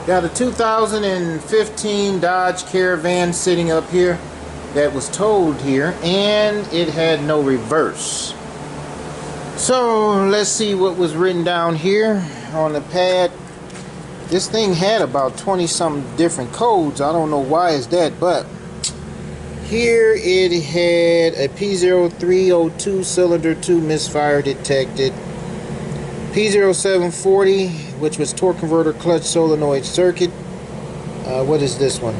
Got a 2015 Dodge Caravan sitting up here that was towed here, and it had no reverse. So let's see what was written down here on the pad. This thing had about 20 something different codes. I don't know why is that, but here it had a P0302 cylinder 2 misfire detected, P0740, which was torque converter clutch solenoid circuit. What is this one?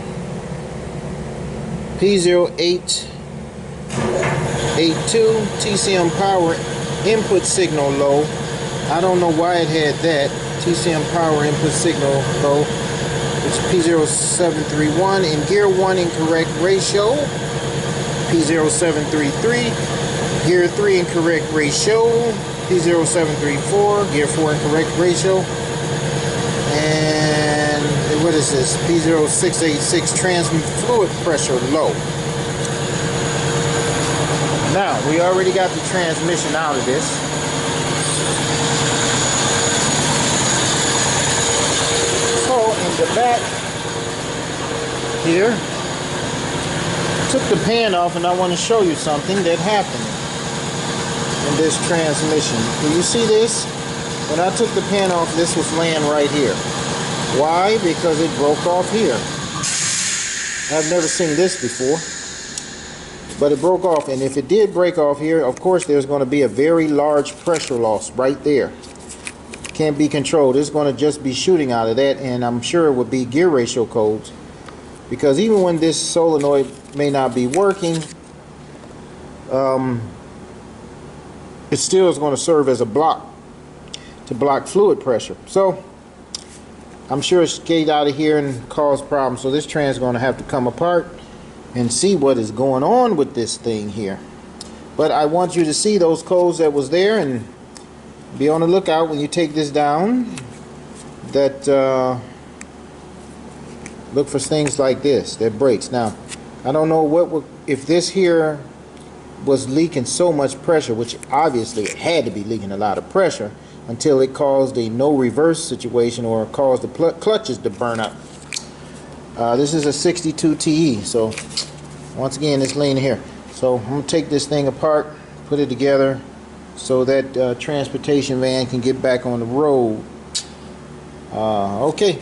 P0882 TCM power input signal low. I don't know why it had that. TCM power input signal low. It's P0731 in gear 1 incorrect ratio. P0733 gear 3 incorrect ratio. P0734 gear 4 incorrect ratio. And what is this? P0686 transmit fluid pressure low. Now we already got the transmission out of this. So in the back here, took the pan off, and I want to show you something that happened in this transmission. Do you see this? When I took the pan off, this was laying right here. Why? Because it broke off here. I've never seen this before, but it broke off. And if it did break off here, of course there's going to be a very large pressure loss right there. Can't be controlled. It's going to just be shooting out of that, and I'm sure it would be gear ratio codes, because even when this solenoid may not be working, it still is going to serve as a block to block fluid pressure. So I'm sure it's skate out of here and cause problems. So this trans is going to have to come apart and see what is going on with this thing here. But I want you to see those codes that was there, and be on the lookout when you take this down, that look for things like this that breaks. Now I don't know what would, if this here was leaking so much pressure, which obviously it had to be leaking a lot of pressure, until it caused a no reverse situation or caused the clutches to burn up. This is a 62 TE, so once again it's laying here. So I'm gonna take this thing apart, put it together so that transportation van can get back on the road. Okay.